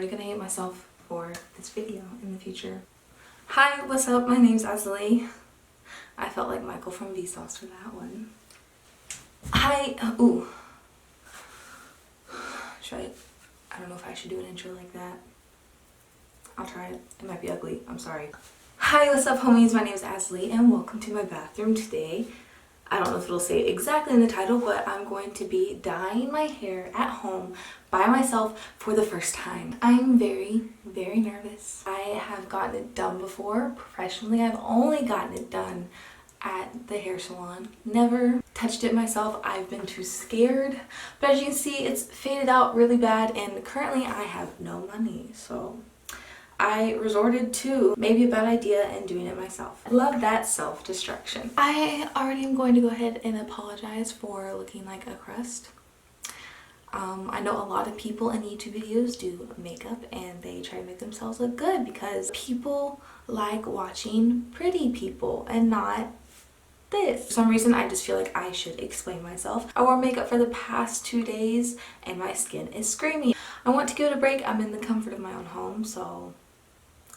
already gonna hate myself for this video in the future. Hi, what's up? My name's Azali. I felt like Michael from Vsauce for that one. Hi, ooh. I don't know if I should do an intro like that. I'll try it. It might be ugly. I'm sorry. Hi, what's up, homies? My name is Azali, and welcome to my bathroom today. I don't know if it'll say it exactly in the title, but I'm going to be dyeing my hair at home by myself for the first time. I'm very, very nervous. I have gotten it done before professionally. I've only gotten it done at the hair salon. Never touched it myself. I've been too scared. But as you can see, it's faded out really bad, and currently I have no money. So I resorted to maybe a bad idea and doing it myself. I love that self-destruction. I already am going to go ahead and apologize for looking like a crust. I know a lot of people in YouTube videos do makeup and they try to make themselves look good because people like watching pretty people and not this. For some reason, I just feel like I should explain myself. I wore makeup for the past 2 days and my skin is screaming. I want to give it a break. I'm in the comfort of my own home, so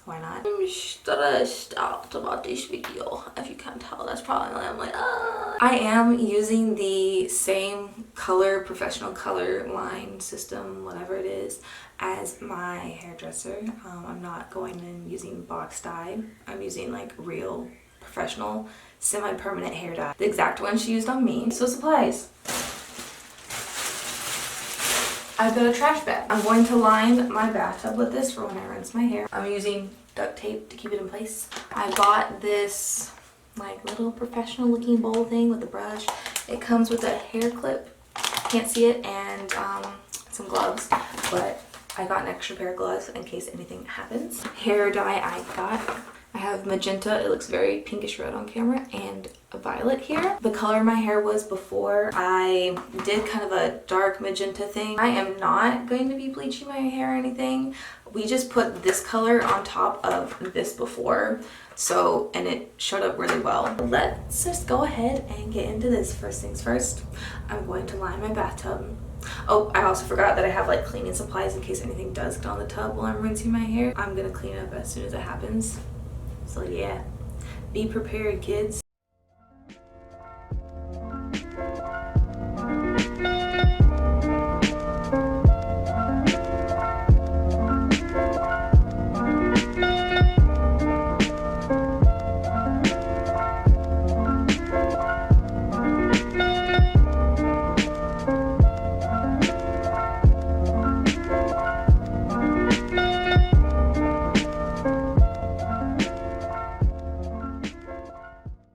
why not? I'm stressed out about this video. If you can't tell, that's probably why I'm like, ah. I am using the same color, professional color line system, whatever it is, as my hairdresser. I'm not going in using box dye. I'm using like real professional semi-permanent hair dye, the exact one she used on me. So supplies. I've got a trash bag. I'm going to line my bathtub with this for when I rinse my hair. I'm using duct tape to keep it in place. I got this like little professional looking bowl thing with a brush. It comes with a hair clip, can't see it, and some gloves, but I got an extra pair of gloves in case anything happens. Hair dye I have magenta, it looks very pinkish red on camera, and a violet here. The color my hair was before, I did kind of a dark magenta thing. I am not going to be bleaching my hair or anything. We just put this color on top of this before, so, and it showed up really well. Let's just go ahead and get into this. First things first, I'm going to line my bathtub. Oh, I also forgot that I have like cleaning supplies in case anything does get on the tub while I'm rinsing my hair. I'm gonna clean up as soon as it happens. So yeah, be prepared, kids.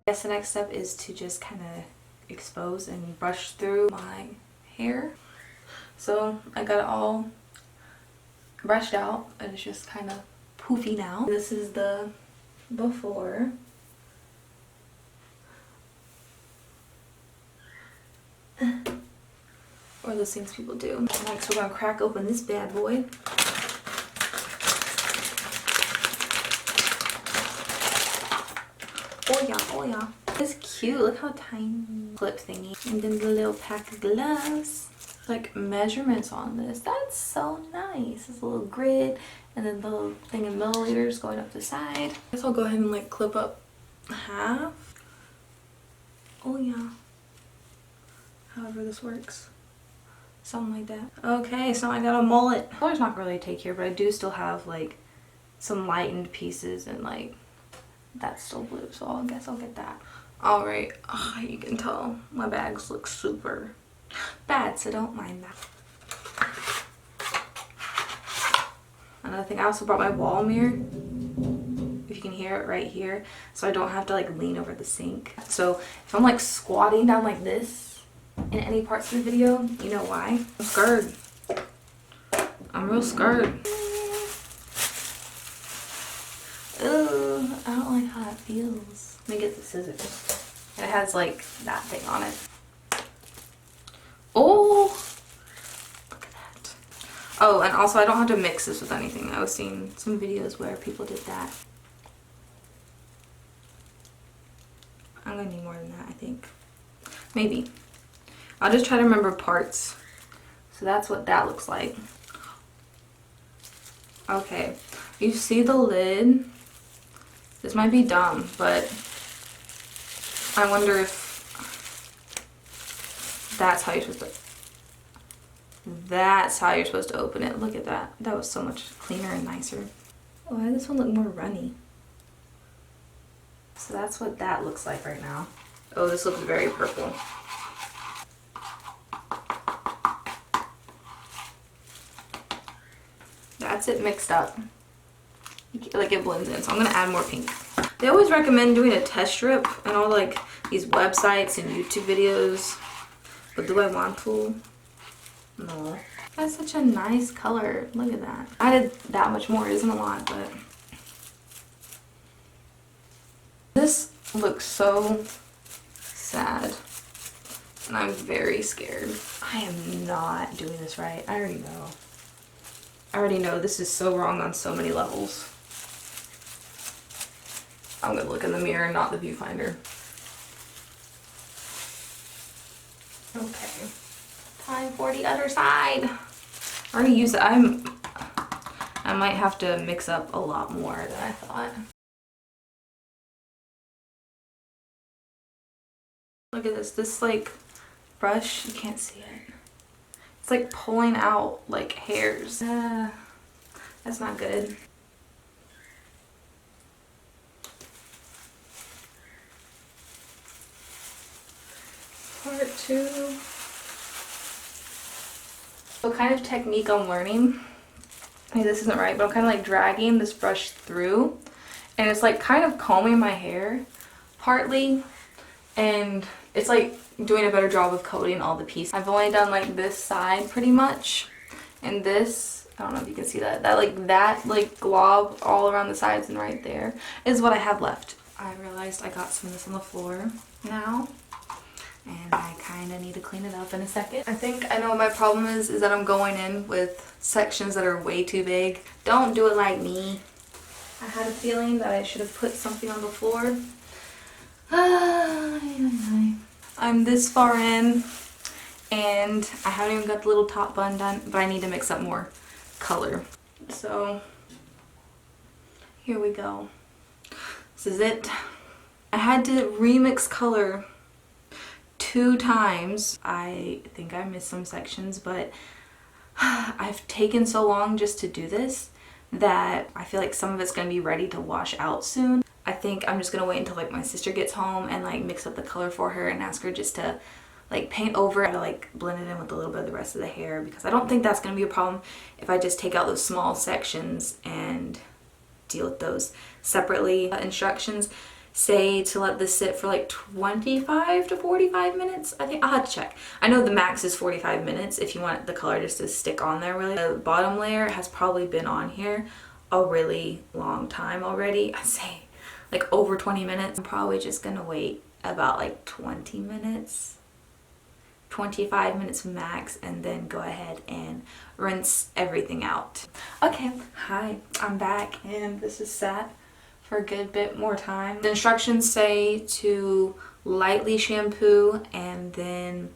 I guess the next step is to just kind of expose and brush through my hair. So I got it all brushed out and it's just kind of poofy now. This is the before. Or those things people do. Next we're gonna crack open this bad boy. Oh yeah, oh yeah. It's cute. Look how tiny. Clip thingy. And then the little pack of gloves. Like measurements on this. That's so nice. It's a little grid. And then the little thing in milliliters going up the side. I guess I'll go ahead and like clip up half. Oh yeah. However this works. Something like that. Okay, so I got a mullet. Color's not really take here, but I do still have like some lightened pieces and like that's still blue, so I guess I'll get that. All right, you can tell my bags look super bad, so don't mind that. Another thing, I also brought my wall mirror, if you can hear it right here, so I don't have to like lean over the sink. So if I'm like squatting down like this in any parts of the video, you know why. I'm scared. I'm real scared. Ooh, I don't like how it feels. Let me get the scissors. And it has like that thing on it. Oh, look at that. Oh, and also I don't have to mix this with anything. I was seeing some videos where people did that. I'm gonna need more than that, I think. Maybe. I'll just try to remember parts. So that's what that looks like. Okay, you see the lid? This might be dumb, but I wonder if that's how you're supposed to... That's how you're supposed to open it. Look at that. That was so much cleaner and nicer. Why does this one look more runny? So that's what that looks like right now. Oh, this looks very purple. That's it mixed up. Like it blends in, so I'm gonna add more pink. They always recommend doing a test strip and all like these websites and YouTube videos. But do I want to? No. That's such a nice color. Look at that. I added that much more. It isn't a lot, but this looks so sad. And I'm very scared. I am not doing this right. I already know. I already know this is so wrong on so many levels. I'm gonna look in the mirror, not the viewfinder. Okay. Time for the other side. I already used it. I might have to mix up a lot more than I thought. Look at this. This like brush, you can't see it. It's like pulling out like hairs. That's not good. Part 2. What kind of technique I'm learning, maybe this isn't right, but I'm kind of like dragging this brush through and it's like kind of combing my hair partly, and it's like doing a better job of coating all the pieces. I've only done like this side pretty much, and this, I don't know if you can see that, that like glob all around the sides and right there is what I have left. I realized I got some of this on the floor now, and I kind of need to clean it up in a second. I think I know what my problem is that I'm going in with sections that are way too big. Don't do it like me. I had a feeling that I should have put something on the floor. I'm this far in and I haven't even got the little top bun done, but I need to mix up more color. So here we go. This is it. I had to remix color 2 times. I think I missed some sections, but I've taken so long just to do this that I feel like some of it's going to be ready to wash out soon. I think I'm just going to wait until like my sister gets home and like mix up the color for her and ask her just to like paint over it, to like blend it in with a little bit of the rest of the hair, because I don't think that's going to be a problem if I just take out those small sections and deal with those separately. Instructions say to let this sit for like 25 to 45 minutes. I think I'll have to check. I know the max is 45 minutes if you want the color just to stick on there really. The bottom layer has probably been on here a really long time already. I'd say like over 20 minutes. I'm probably just gonna wait about like 20 minutes, 25 minutes max, and then go ahead and rinse everything out. Okay, hi, I'm back and this is sat for a good bit more time. The instructions say to lightly shampoo and then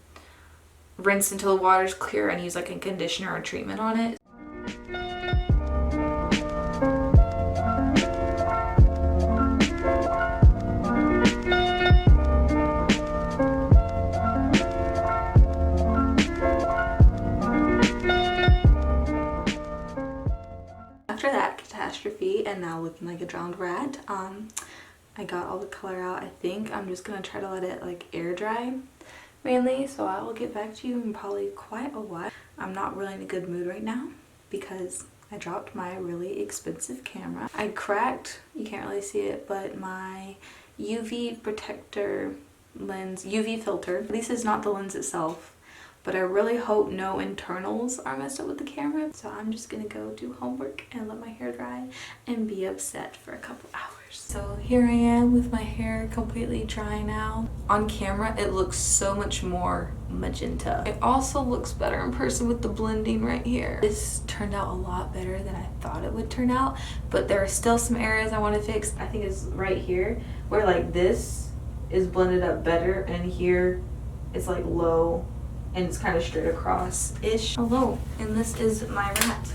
rinse until the water's clear and use like a conditioner or treatment on it. After that catastrophe and now looking like a drowned rat, I got all the color out. I think I'm just gonna try to let it like air dry mainly, so I will get back to you in probably quite a while. I'm not really in a good mood right now because I dropped my really expensive camera. I cracked, you can't really see it, but my UV protector lens, UV filter. This is not the lens itself, but I really hope no internals are messed up with the camera. So I'm just gonna go do homework and let my hair dry and be upset for a couple hours. So here I am with my hair completely dry now. On camera, it looks so much more magenta. It also looks better in person with the blending right here. This turned out a lot better than I thought it would turn out, but there are still some areas I want to fix. I think it's right here where like this is blended up better and here it's like low and it's kind of straight across-ish. Hello, and this is my rat.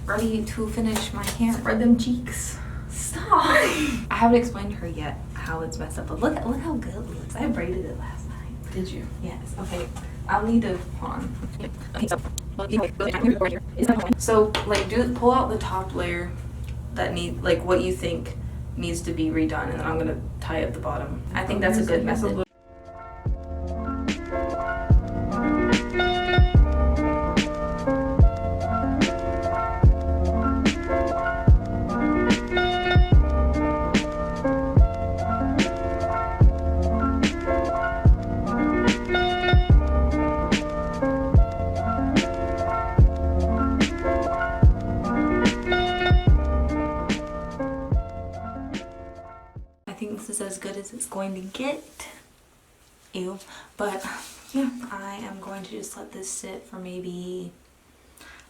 ready to finish my hair. Spread them cheeks. Stop. I haven't explained to her yet how it's messed up, but look how good it looks. I braided it last night. Did you? Yes. Okay. I'll need to hold on. So like pull out the top layer that what you think needs to be redone, and then I'm gonna tie up the bottom. I think that's a good method. I think this is as good as it's going to get. Ew. But yeah, I am going to just let this sit for maybe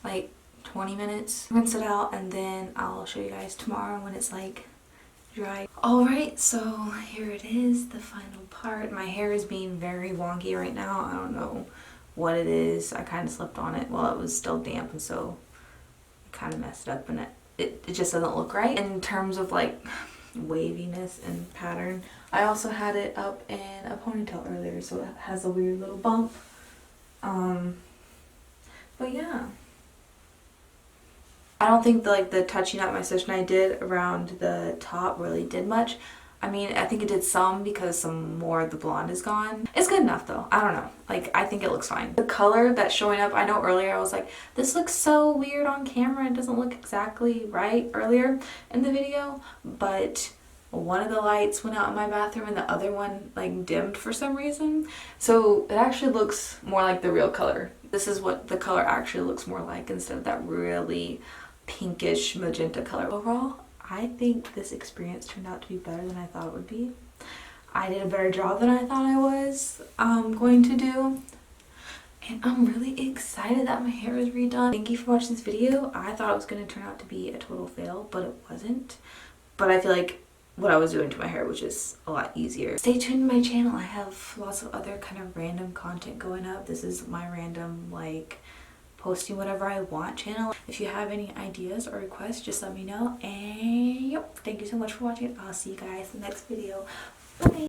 like 20 minutes. Rinse it out, and then I'll show you guys tomorrow when it's like dry. Alright, so here it is, the final part. My hair is being very wonky right now. I don't know what it is. I kind of slept on it while it was still damp, and so I kind of messed it up, and it just doesn't look right in terms of like waviness and pattern. I also had it up in a ponytail earlier, so it has a weird little bump. But yeah, I don't think the touching up my sister and I did around the top really did much. I mean, I think it did some because some more of the blonde is gone. It's good enough though. I don't know. Like, I think it looks fine. The color that's showing up, I know earlier I was like, this looks so weird on camera. It doesn't look exactly right earlier in the video, but one of the lights went out in my bathroom and the other one like dimmed for some reason. So it actually looks more like the real color. This is what the color actually looks more like instead of that really pinkish magenta color. Overall, I think this experience turned out to be better than I thought it would be. I did a better job than I thought I was going to do. And I'm really excited that my hair is redone. Thank you for watching this video. I thought it was going to turn out to be a total fail, but it wasn't. But I feel like what I was doing to my hair was just a lot easier. Stay tuned to my channel. I have lots of other kind of random content going up. This is my random like posting whatever I want channel. If you have any ideas or requests, just let me know. And yep, thank you so much for watching. I'll see you guys in the next video. Bye.